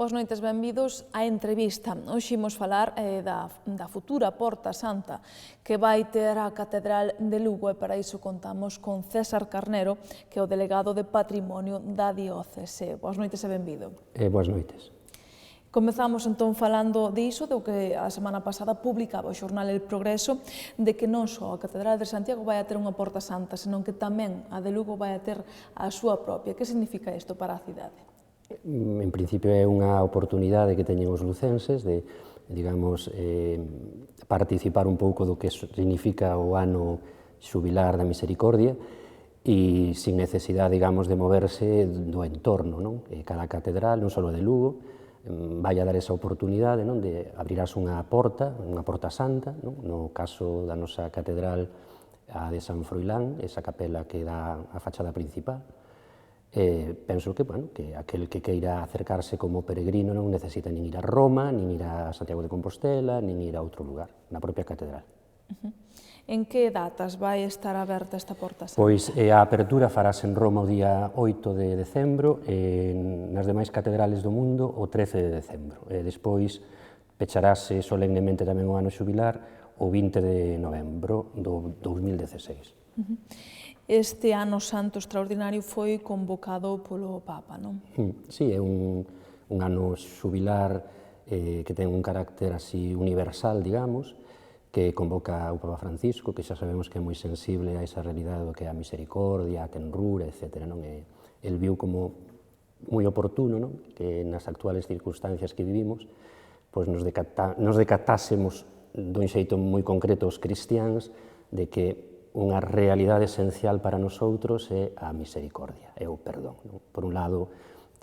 Boas noites, benvidos á entrevista. Hoxe imos falar da futura Porta Santa que vai ter a Catedral de Lugo e para iso contamos con César Carnero, que é o delegado de Patrimonio da Diócese. Boas noites e benvido. Boas noites. Comezamos entón falando diso, do que a semana pasada publicaba o xornal El Progreso, de que non só a Catedral de Santiago vai a ter unha Porta Santa, senón que tamén a de Lugo vai a ter a súa propia. Que significa isto para a cidade? En principio é unha oportunidade que teñen os lucenses de, digamos, participar un pouco do que significa o ano xubilar da Misericordia e sin necesidade, digamos, de moverse do entorno, non? Cada catedral, non só de Lugo, vai a dar esa oportunidade, non? De abrirás unha porta santa, non? No caso da nosa catedral, a de San Froilán, esa capela que dá a fachada principal. Penso que, bueno, que aquel que queira acercarse como peregrino non necesita nin ir a Roma, nin ir a Santiago de Compostela, nin ir a outro lugar, na propia catedral. En que datas vai estar aberta esta Porta Santa? Pois a apertura farase en Roma o día 8 de decembro, nas demais catedrales do mundo o 13 de decembro. Despois pecharase solemnemente tamén o ano xubilar o 20 de novembro do 2016. Este ano santo extraordinario foi convocado polo Papa, non? Sí, é un ano xubilar que ten un carácter así universal, digamos, que convoca o Papa Francisco, que xa sabemos que é moi sensible a esa realidade do que é a misericordia, a tenrura, etc. El viu como moi oportuno, non? Que nas actuales circunstancias que vivimos, pois nos decatásemos dun xeito moi concreto os cristiáns de que unha realidade esencial para nosoutros é a misericordia, é o perdón. Por un lado,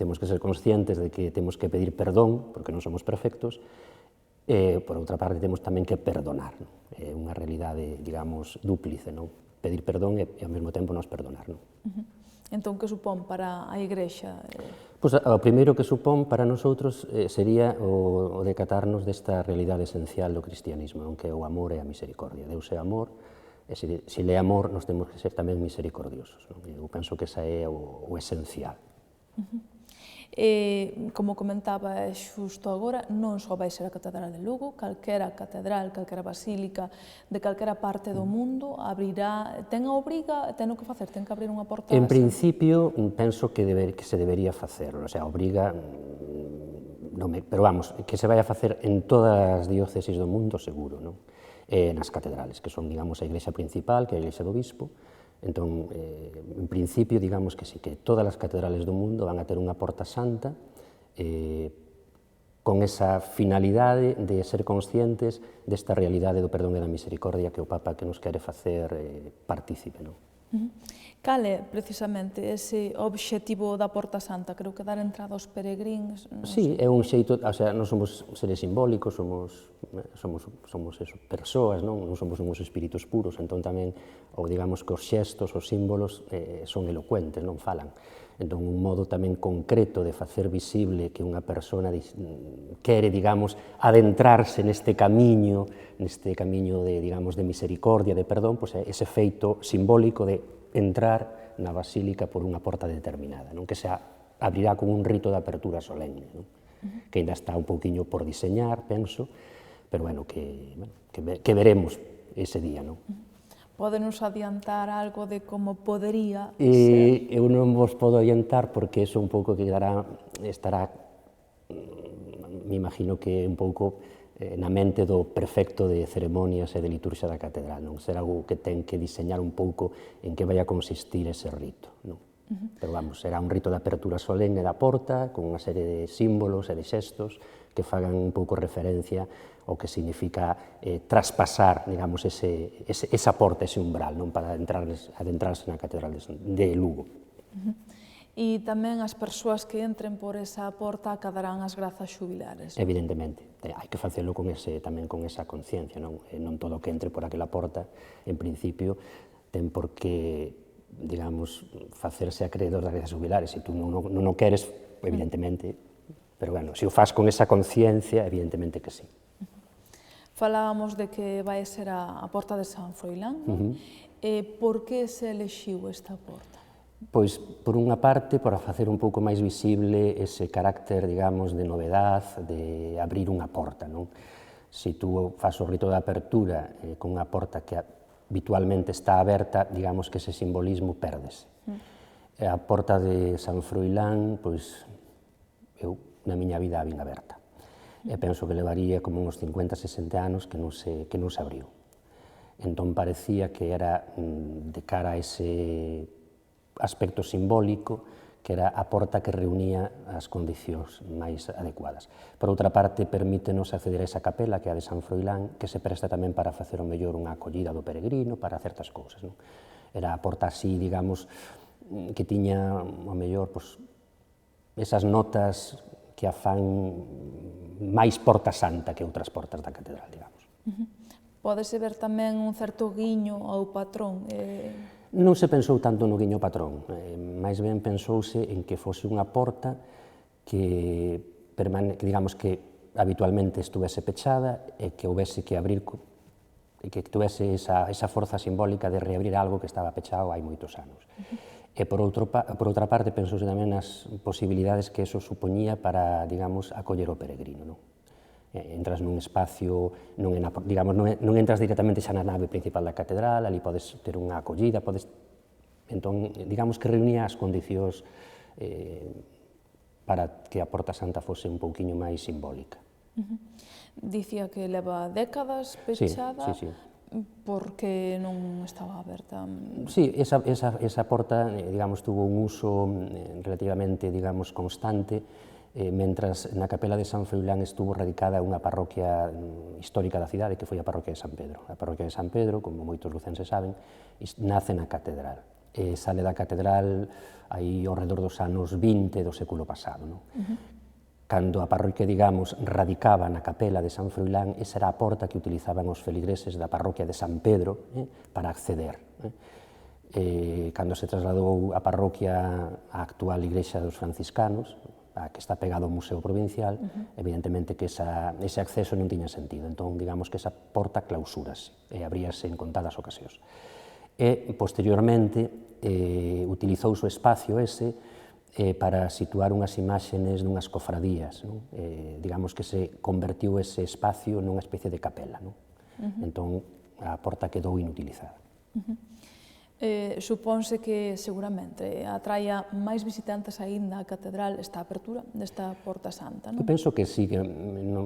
temos que ser conscientes de que temos que pedir perdón, porque non somos perfectos, e, por outra parte, temos tamén que perdonar. É unha realidade, digamos, dúplice, pedir perdón e, ao mesmo tempo, nos perdonar. Entón, que supón para a Igrexa? Pois, o primeiro que supón para nosoutros sería o decatarnos desta realidade esencial do cristianismo, que é o amor e a misericordia. Deus é amor, e se le é amor, nós temos que ser tamén misericordiosos. Eu penso que esa é o esencial. Como comentaba xusto agora, non só vai ser a Catedral de Lugo, calquera catedral, calquera basílica de calquera parte do mundo abrirá, ten a obriga, ten o que facer, ten que abrir unha porta? En principio, penso que se debería facer, o sea, obriga, pero vamos, que se vai a facer en todas as diócesis do mundo, seguro, non? Nas catedrales, que son, digamos, a iglesia principal, que é a iglesia do bispo. Entón, en principio, digamos que sí, que todas as catedrales do mundo van a ter unha porta santa con esa finalidade de ser conscientes desta realidade do perdón e da misericordia que o Papa que nos quere facer partícipe. Cal é, precisamente, ese obxectivo da Porta Santa? Creo que dar entrada aos peregrinos? Sí, é un xeito, o sea, non somos seres simbólicos, somos persoas, non somos uns espíritus puros, entón tamén, digamos que os xestos, os símbolos son elocuentes, non falan. Entón, un modo tamén concreto de facer visible que unha persona quere, digamos, adentrarse neste camiño de, digamos, de misericordia, de perdón, pois é ese feito simbólico de entrar na basílica por unha porta determinada, que se abrirá con un rito de apertura solemne, que ainda está un pouquiño por diseñar, penso, pero, bueno, que veremos ese día, non? Pódenos adiantar algo de como podería ser? Eu non vos podo adiantar porque iso un pouco que estará, me imagino que un pouco na mente do prefecto de ceremonias e de liturxia da catedral, será algo que ten que diseñar un pouco en que vai a consistir ese rito, Pero, vamos, será un rito de apertura solemne da porta, con unha serie de símbolos e de xestos que fagan un pouco referencia ao que significa traspasar, digamos, esa porta, ese umbral, para adentrarse na catedral de Lugo. E tamén as persoas que entren por esa porta acadarán as grazas xubilares? Evidentemente, hai que facelo tamén con esa conciencia, non todo o que entre por aquela porta, en principio, ten por que, digamos, facerse acreedor das grazas xubilares. Se tú non o queres, evidentemente, pero, bueno, se o faz con esa conciencia, evidentemente que sí. Falábamos de que vai ser a porta de San Froilán, Por que se elixiu esta porta? Pois, por unha parte, para facer un pouco máis visible ese carácter, digamos, de novedad, de abrir unha porta, non? Se tú fas o rito de apertura con unha porta que habitualmente está aberta, digamos que ese simbolismo pérdese. A porta de San Froilán, pois, eu na miña vida a vin aberta. E penso que levaría como uns 50, 60 anos que non se abriu. Entón parecía que era de cara a ese aspecto simbólico, que era a porta que reunía as condicións máis adecuadas. Por outra parte, permítenos acceder a esa capela, que é a de San Froilán, que se presta tamén para facer o mellor unha acollida do peregrino, para certas cousas. Non? Era a porta así, digamos, que tiña, o mellor, pues, esas notas que a fan máis porta santa que outras portas da catedral, digamos. Pódese ver tamén un certo guiño ao patrón? Non se pensou tanto no guiño patrón, máis ben pensouse en que fose unha porta que digamos que habitualmente estuvese pechada e que houbese que abrir, e que tuvese esa forza simbólica de reabrir algo que estaba pechado hai moitos anos. E por outra parte pensouse tamén nas posibilidades que eso supoñía para, digamos, acoller o peregrino, non? Entras nun espacio, digamos, non entras directamente xa na nave principal da catedral, ali podes ter unha acollida, entón, digamos que reunía as condicións para que a Porta Santa fose un pouquiño máis simbólica. Dicía que leva décadas pechada, sí. porque non estaba aberta. Sí, esa porta, digamos, tuvo un uso relativamente, digamos, constante, mentras na capela de San Froilán estuvo radicada unha parroquia histórica da cidade, que foi a parroquia de San Pedro. A parroquia de San Pedro, como moitos lucenses saben, nace na catedral. Sale da catedral aí ao redor dos anos 20 do século pasado. Cando a parroquia, digamos, radicaba na capela de San Froilán, esa era a porta que utilizaban os feligreses da parroquia de San Pedro para acceder. Cando se trasladou a parroquia á actual igrexa dos franciscanos, a que está pegado ao Museo Provincial, evidentemente que ese acceso non tiña sentido. Entón, digamos que esa porta clausúrase e abríase en contadas ocasións. E, posteriormente, utilizouse o espacio ese para situar unhas imaxenes dunhas cofradías. Digamos que se convertiu ese espacio nunha especie de capela. Entón, a porta quedou inutilizada. Supónse que seguramente atraia máis visitantes aínda a catedral esta apertura desta Porta Santa, non? Eu penso que sí, que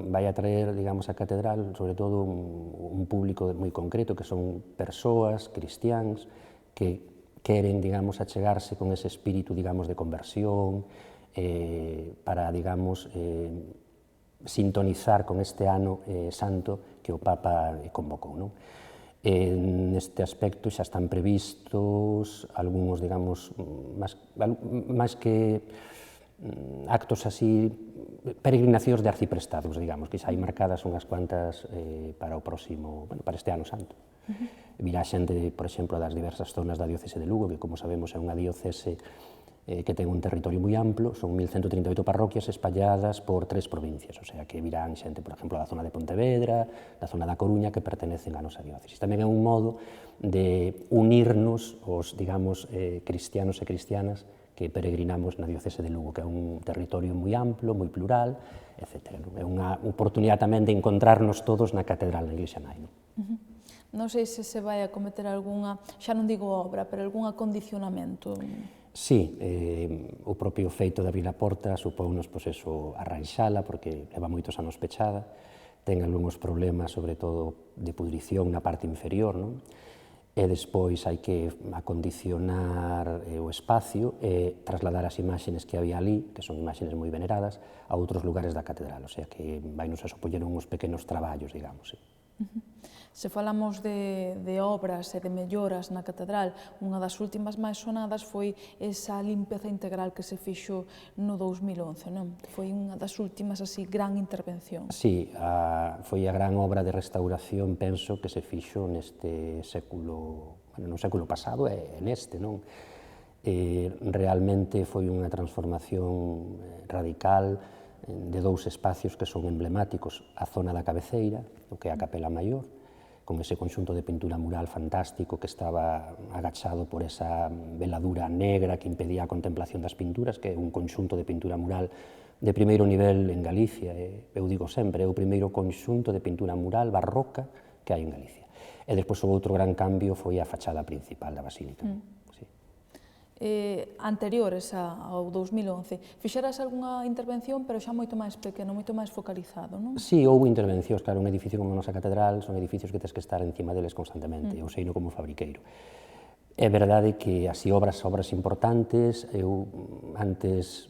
vai atraer, digamos, a catedral, sobre todo un público moi concreto, que son persoas, cristiáns, que queren, digamos, achegarse con ese espírito, digamos, de conversión, para, digamos, sintonizar con este ano santo que o Papa convocou, non? Neste aspecto xa están previstos algúns, digamos, máis que actos así, peregrinacións de arciprestados, digamos, que xa hai marcadas unhas cuantas para o próximo, para este ano santo. Virá xente, por exemplo, das diversas zonas da diocese de Lugo, que, como sabemos, é unha diocese que ten un territorio moi amplo, son 1138 parroquias espalladas por 3 provincias, o sea que virán xente, por exemplo, da zona de Pontevedra, da zona da Coruña, que pertenecen á nosa diócesis. Tamén é un modo de unirnos os, digamos, cristianos e cristianas que peregrinamos na diocese de Lugo, que é un territorio moi amplo, moi plural, etc. É unha oportunidade tamén de encontrarnos todos na catedral, na Igrexa Nai. Non sei se se vai a cometer algunha, xa non digo obra, pero algún acondicionamento. Sí, o propio feito de abrir a porta supóunos, pois, eso, arranxala, porque leva moitos anos pechada, ten algúns problemas, sobre todo, de pudrición na parte inferior, non? E despois hai que acondicionar o espacio e trasladar as imaxenes que había ali, que son imaxenes moi veneradas, a outros lugares da catedral, o sea que vai nos a supoñer uns pequenos traballos, digamos, sí. Se falamos de obras e de melloras na catedral, unha das últimas máis sonadas foi esa limpeza integral que se fixo no 2011, non? Foi unha das últimas, así, gran intervención. Sí, foi a gran obra de restauración, penso, que se fixo neste século, no século pasado e neste, non? Realmente foi unha transformación radical de 2 espacios que son emblemáticos, a zona da cabeceira, o que é a Capela Maior, con ese conxunto de pintura mural fantástico que estaba agachado por esa veladura negra que impedía a contemplación das pinturas, que é un conxunto de pintura mural de primeiro nivel en Galicia. Eu digo sempre, é o primeiro conxunto de pintura mural barroca que hai en Galicia. E despois o outro gran cambio foi a fachada principal da basílica. Anteriores ao 2011, fixeras algunha intervención, pero xa moito máis pequeno, moito máis focalizado, non? Sí, houve intervencións, claro, un edificio como a nosa catedral son edificios que tens que estar encima deles constantemente, eu sei no como fabriqueiro. É verdade que así obras importantes, eu antes,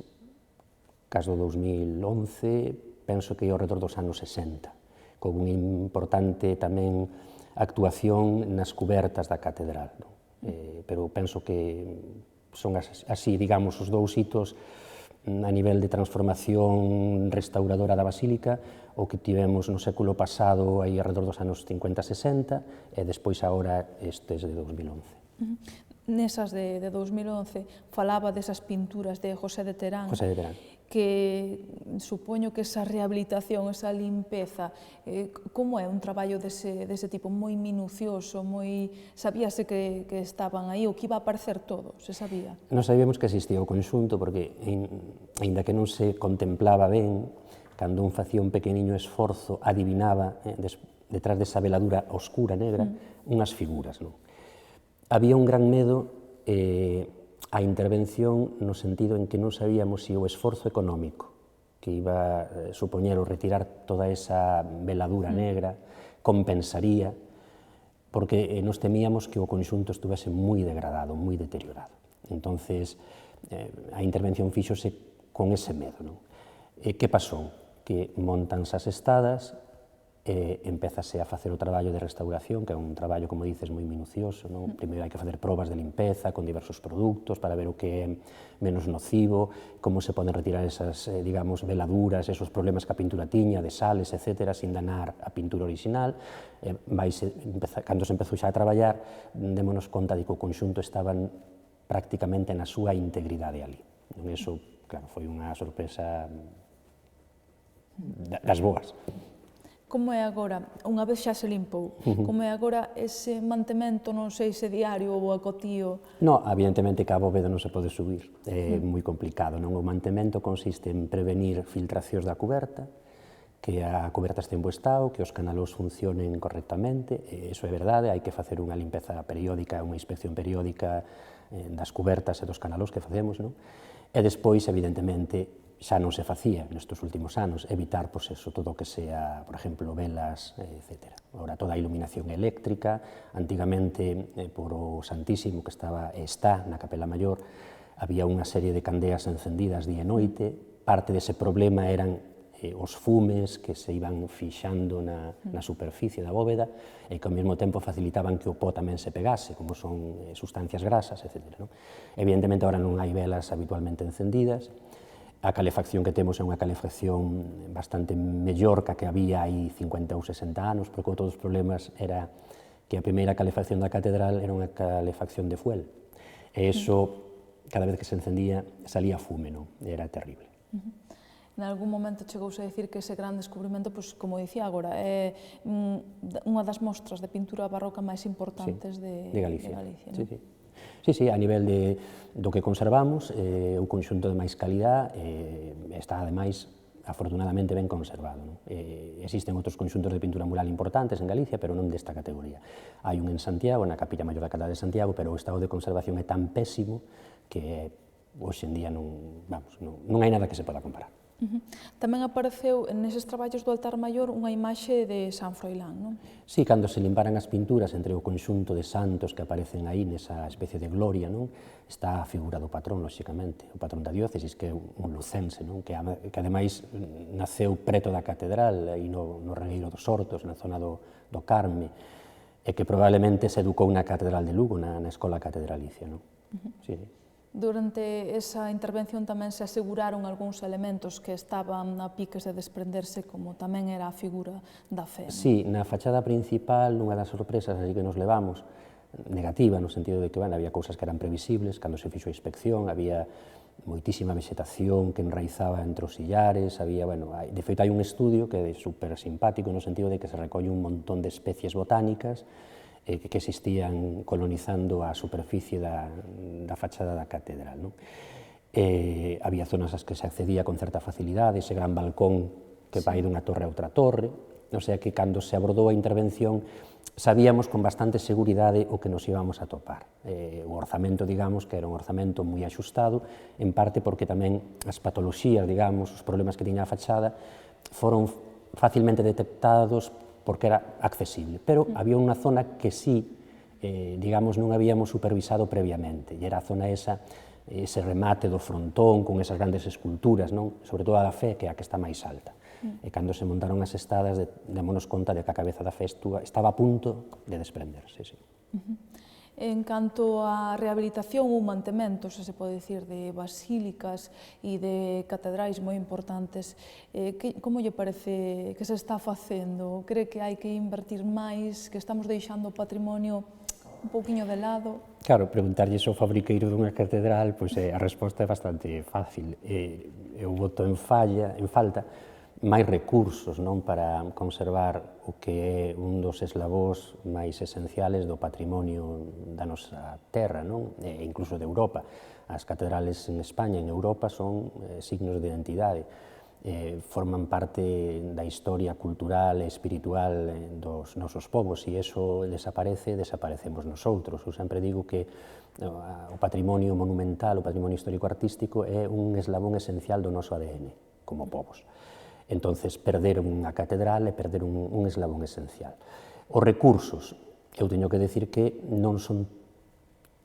caso 2011, penso que ao redor dos anos 60, con unha importante tamén actuación nas cubertas da catedral, non? Pero penso que son así, digamos, os dous hitos a nivel de transformación restauradora da basílica, o que tivemos no século pasado, aí alrededor dos anos 50-60, e despois agora estes de 2011. Nesas de 2011 falaba desas pinturas de José de Terán, que supoño que esa rehabilitación, esa limpeza, como é un traballo dese tipo, moi minucioso, moi... Sabíase que estaban aí, o que iba a aparecer todo, se sabía? Non sabíamos que existía o conxunto, porque, aínda que non se contemplaba ben, cando un facía un pequeniño esforzo, adivinaba, detrás desa veladura oscura, negra, unhas figuras, non? Había un gran medo a intervención no sentido en que non sabíamos se o esforzo económico que iba a supoñer o retirar toda esa veladura negra compensaría, porque nos temíamos que o conxunto estuvese moi degradado, moi deteriorado. Entonces, a intervención fíxose con ese medo, non? Que pasou? Que montanse as estadas, empezase a facer o traballo de restauración, que é un traballo, como dices, moi minucioso, non? Primeiro hai que facer probas de limpeza con diversos produtos para ver o que é menos nocivo, como se poden retirar esas, digamos, veladuras, esos problemas que a pintura tiña, de sales, etc., sin danar a pintura original. Cando se empezou xa a traballar, démonos conta de que o conxunto estaban prácticamente na súa integridade ali. Eso, claro, foi unha sorpresa das boas. Como é agora, unha vez xa se limpou, como é agora ese mantemento, non sei se diario ou acotío? No, evidentemente que a bóveda non se pode subir, é moi complicado, non? O mantemento consiste en prevenir filtracións da cuberta, que a cuberta este en bo estado, que os canalós funcionen correctamente, iso é verdade, hai que facer unha limpeza periódica, unha inspección periódica das cubertas e dos canalós que facemos, non? E despois, evidentemente, xa non se facía nestes últimos anos, evitar, pois, eso, todo o que sea, por exemplo, velas, etc. Agora, toda a iluminación eléctrica, antigamente, por o Santísimo, que estaba e está na Capela Maior, había unha serie de candeas encendidas día e noite, parte dese problema eran os fumes que se iban fixando na superficie da bóveda e que ao mesmo tempo facilitaban que o pó tamén se pegase, como son sustancias grasas, etc. Evidentemente, agora non hai velas habitualmente encendidas. A calefacción que temos é unha calefacción bastante mellor que a que había hai 50 ou 60 anos, porque todos os problemas era que a primeira calefacción da catedral era unha calefacción de fuel. E iso, cada vez que se encendía, salía fume, non? Era terrible. En algún momento chegouse a dicir que ese gran descubrimento, pois, como dicía agora, é unha das mostras de pintura barroca máis importantes de Galicia. Sí, a nivel do que conservamos, o conxunto de máis calidad está, ademais, afortunadamente ben conservado. Existen outros conxuntos de pintura mural importantes en Galicia, pero non desta categoría. Hai un en Santiago, na Capilla Maior da Catedral de Santiago, pero o estado de conservación é tan pésimo que hoxe en día non hai nada que se poda comparar. Tamén apareceu neses traballos do altar maior unha imaxe de San Froilán, non? Sí, cando se limparan as pinturas entre o conxunto de santos que aparecen aí nesa especie de gloria, non? Está a figura do patrón, lóxicamente, o patrón da diócesis, que é un lucense, non? Que ademais naceu preto da catedral, aí no Regueiro dos Hortos, na zona do Carme, e que probablemente se educou na catedral de Lugo, na escola catedralicia, non? Sí. Durante esa intervención tamén se aseguraron algúns elementos que estaban a piques de desprenderse, como tamén era a figura da fe. Sí, na fachada principal, nunha das sorpresas así que nos levamos, negativa, no sentido de que, bueno, había cousas que eran previsibles, cando se fixo a inspección, había moitísima vegetación que enraizaba entre os sillares, había, bueno, de feito hai un estudio que é super simpático no sentido de que se recolle un montón de especies botánicas que existían colonizando a superficie da fachada da catedral, non? Había zonas ás que se accedía con certa facilidade, ese gran balcón que vai dunha torre a outra torre, o sea que cando se abordou a intervención sabíamos con bastante seguridade o que nos íbamos a topar. O orzamento, digamos, que era un orzamento moi axustado, en parte porque tamén as patoloxías, digamos, os problemas que tiña a fachada, foron facilmente detectados porque era accesible. Pero había unha zona que sí, digamos, non habíamos supervisado previamente, e era a zona esa, ese remate do frontón con esas grandes esculturas, non? Sobre todo a da Fe, que é a que está máis alta. E cando se montaron as estadas, démonos conta de que a cabeza da Fe estaba a punto de desprenderse. Sí. En canto á rehabilitación ou mantemento, se pode dicir, de basílicas e de catedrais moi importantes, como lle parece que se está facendo? Cree que hai que invertir máis, que estamos deixando o patrimonio un pouquiño de lado? Claro, preguntarlle ao fabriqueiro dunha catedral, pois a resposta é bastante fácil. Eu boto en falta máis recursos, non, para conservar o que é un dos eslabós máis esenciales do patrimonio da nosa terra, non? E incluso de Europa. As catedrales en España e en Europa son signos de identidade, forman parte da historia cultural e espiritual dos nosos povos, e iso desaparece, desaparecemos nosotros. Eu sempre digo que o patrimonio monumental, o patrimonio histórico-artístico é un eslabón esencial do noso ADN como povos. Entonces, perder unha catedral é perder un eslabón esencial. Os recursos, eu teño que decir que non son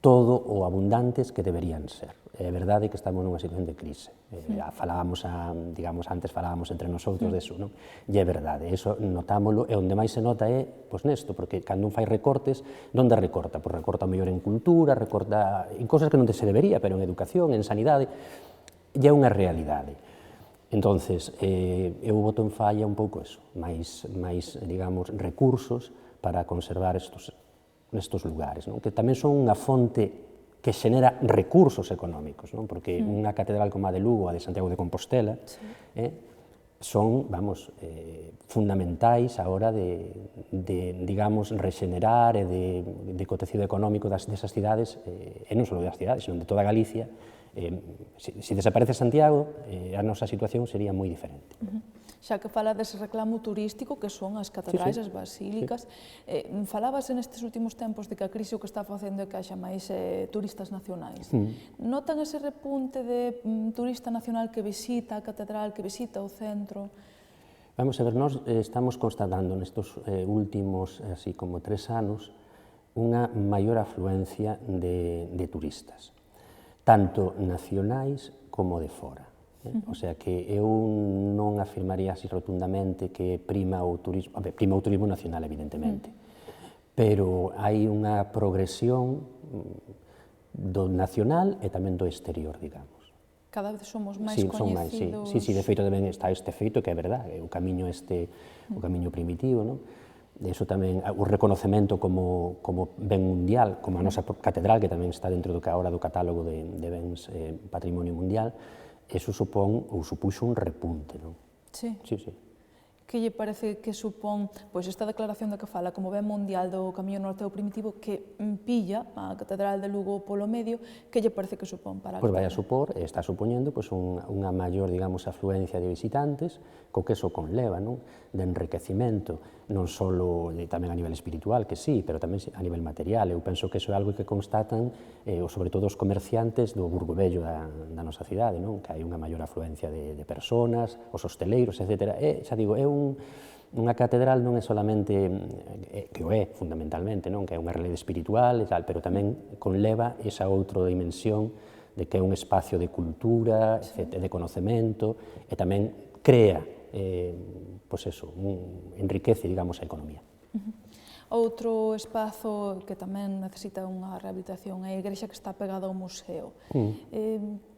todo o abundantes que deberían ser. É verdade que estamos nunha situación de crise. Falábamos, digamos, antes falábamos entre nosotros deso, non? E é verdade, eso notámolo, e onde máis se nota é, pois, nesto, porque cando un fai recortes, onde recorta? Pois recorta mellor en cultura, recorta en cosas que non se debería, pero en educación, en sanidade, e é unha realidade. Entonces, eu boto en falla un pouco eso, máis, digamos, recursos para conservar nestos lugares, non? Que tamén son unha fonte que xenera recursos económicos, non? Porque unha catedral como a de Lugo, a de Santiago de Compostela, son, vamos, fundamentais a hora de, digamos, rexenerar e de cotecido económico desas cidades, e non só das cidades, senón de toda Galicia. Se desaparece Santiago, a nosa situación sería moi diferente. Xa que fala dese reclamo turístico, que son as catedrais, as basílicas, falábase nestes últimos tempos de que a crise o que está facendo é que haxa máis turistas nacionais. Notan ese repunte de turista nacional que visita a catedral, que visita o centro? Vamos a ver, nós estamos constatando nestes últimos, así como 3 anos, unha maior afluencia de turistas, tanto nacionais como de fora. O sea que eu non afirmaría así rotundamente que prima o turismo nacional, evidentemente, pero hai unha progresión do nacional e tamén do exterior, digamos. Cada vez somos máis coñecidos. Sí, de feito tamén está este feito que é verdade, o camiño primitivo, non? Iso tamén, o reconocemento como ben mundial, como a nosa catedral, que tamén está dentro do catálogo de bens patrimonio mundial, eso supón ou supuxo un repunte, non? Sí. Sí, sí. Que lle parece que supón, pois, esta declaración da que fala como ben mundial do Camiño Norteo Primitivo que pilla a Catedral de Lugo polo medio, que lle parece que supón para a Pois vai a supor, está supoñendo, unha maior, digamos, afluencia de visitantes, co que eso conleva, non? De enriquecimento, non só tamén a nivel espiritual, que sí, pero tamén a nivel material. Eu penso que eso é algo que constatan, sobre todo os comerciantes do Burgo Vello da nosa cidade, non? Que hai unha maior afluencia de personas, os hosteleiros, etc. Xa digo, unha catedral non é solamente, que o é fundamentalmente, non? Que é unha realidade espiritual e tal, pero tamén conleva esa outra dimensión de que é un espacio de cultura, de conocemento, e tamén crea, pois eso, enriquece, digamos, a economía. Outro espazo que tamén necesita unha rehabilitación é a igrexa que está pegada ao museo.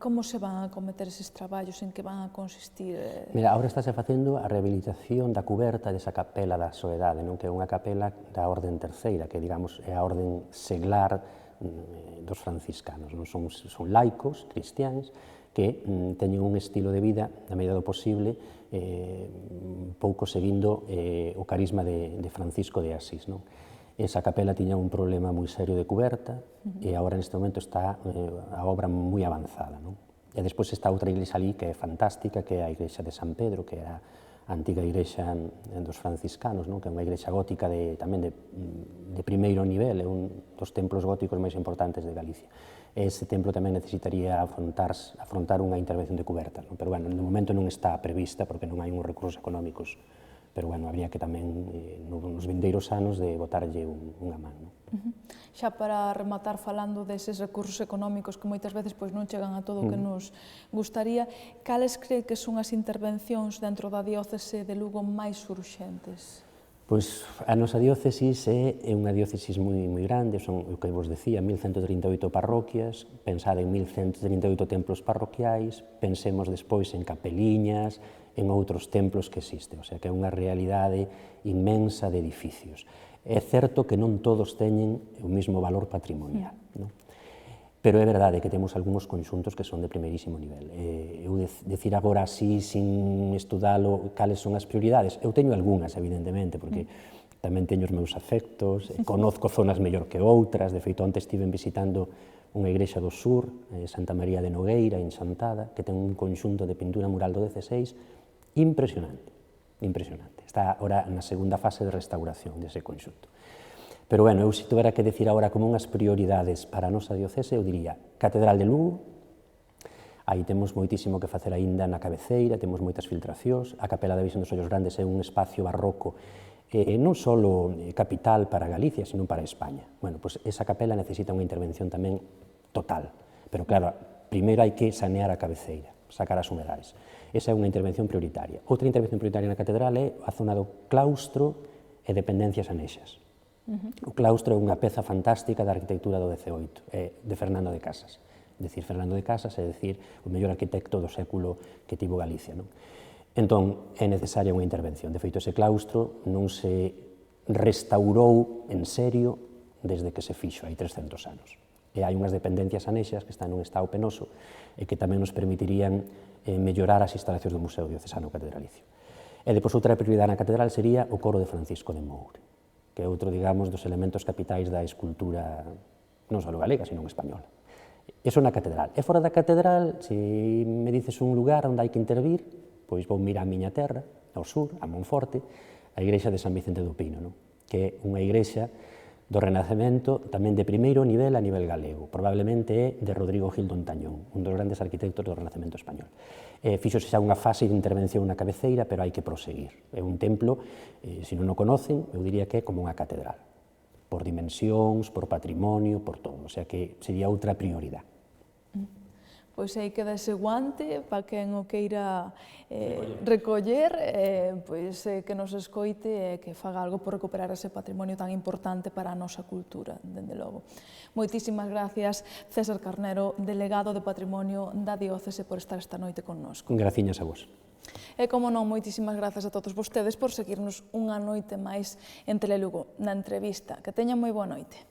Como se van a cometer eses traballos, en que van a consistir? Mira, agora estáse facendo a rehabilitación da cuberta desa capela da Soedade, non? Que é unha capela da Orden Terceira, que digamos é a orden seglar dos franciscanos, non? Son laicos, cristiáns, que teñen un estilo de vida, na medida do posible, un pouco seguindo o carisma de Francisco de Asís. Non? Esa capela tiña un problema moi serio de cuberta e agora neste momento está a obra moi avanzada. Non? E despois está outra igrexa ali que é fantástica, que é a igrexa de San Pedro, que era a antiga igrexa dos franciscanos, non? Que é unha igrexa gótica tamén de primeiro nivel, é un dos templos góticos máis importantes de Galicia. Ese templo tamén necesitaría afrontar unha intervención de cuberta, non? Pero, bueno, no momento non está prevista porque non hai uns recursos económicos, pero, bueno, habría que tamén, nos vindeiros anos, de botarlle unha man, non? Xa para rematar falando deses recursos económicos que moitas veces non chegan a todo o que nos gustaría, cales cree que son as intervencións dentro da diócese de Lugo máis urxentes? Pois a nosa diócesis é unha diócesis moi grande, son o que vos decía, 1138 parroquias, pensada en 1138 templos parroquiais, pensemos despois en capeliñas, en outros templos que existen, o sea que é unha realidade inmensa de edificios. É certo que non todos teñen o mesmo valor patrimonial, non? Pero é verdade que temos algúns conxuntos que son de primeirísimo nivel. Eu decir agora así, sin estudalo, cales son as prioridades, eu teño algunhas, evidentemente, porque tamén teño os meus afectos, conozco zonas mellor que outras, de feito, onte estive visitando unha igrexa do sur, Santa María de Nogueira, en Chantada, que ten un conxunto de pintura mural do XVI impresionante, impresionante. Está ahora na segunda fase de restauración dese conxunto. Pero, bueno, eu se tivera que decir agora como unhas prioridades para a nosa diocese, eu diría Catedral de Lugo, aí temos moitísimo que facer aínda na cabeceira, temos moitas filtracións, a Capela da Visión dos Ollos Grandes é un espacio barroco non só capital para Galicia, sino para España. Bueno, pois esa capela necesita unha intervención tamén total, pero claro, primeiro hai que sanear a cabeceira, sacar as humedades. Esa é unha intervención prioritaria. Outra intervención prioritaria na catedral é a zona do claustro e dependencias anexas. O claustro é unha peza fantástica da arquitectura do XVIII, de Fernando de Casas. Decir Fernando de Casas é decir o mellor arquitecto do século que tivo Galicia. Non? Entón, é necesaria unha intervención. De feito, ese claustro non se restaurou en serio desde que se fixo, hai 300 anos. E hai unhas dependencias anexas que están nun estado penoso e que tamén nos permitirían mellorar as instalacións do Museo Diocesano Catedralicio. E depois, outra prioridade na catedral sería o coro de Francisco de Moure, que é outro, digamos, dos elementos capitais da escultura non só galega, sino española. Eso na catedral. E fora da catedral, se me dices un lugar onde hai que intervir, pois vou mirar a miña terra, ao sur, a Monforte, a igrexa de San Vicente do Pino, non? Que é unha igrexa do Renacemento, tamén de primeiro nivel a nivel galego. Probablemente é de Rodrigo Gil d'Ontañón, un dos grandes arquitectos do Renacemento español. Fíxose xa unha fase de intervención na cabeceira, pero hai que proseguir. É un templo, se non o conocen, eu diría que é como unha catedral, por dimensións, por patrimonio, por todo. O sea que sería outra prioridade. Pois aí queda ese guante para quen o queira recoller, pois que nos escoite e que faga algo por recuperar ese patrimonio tan importante para a nosa cultura, dende logo. Moitísimas gracias, César Carnero, delegado de Patrimonio da Diócese, por estar esta noite connosco. Graciñas a vos. E, como non, moitísimas grazas a todos vostedes por seguirnos unha noite máis en Telelugo, na entrevista. Que teñan moi boa noite.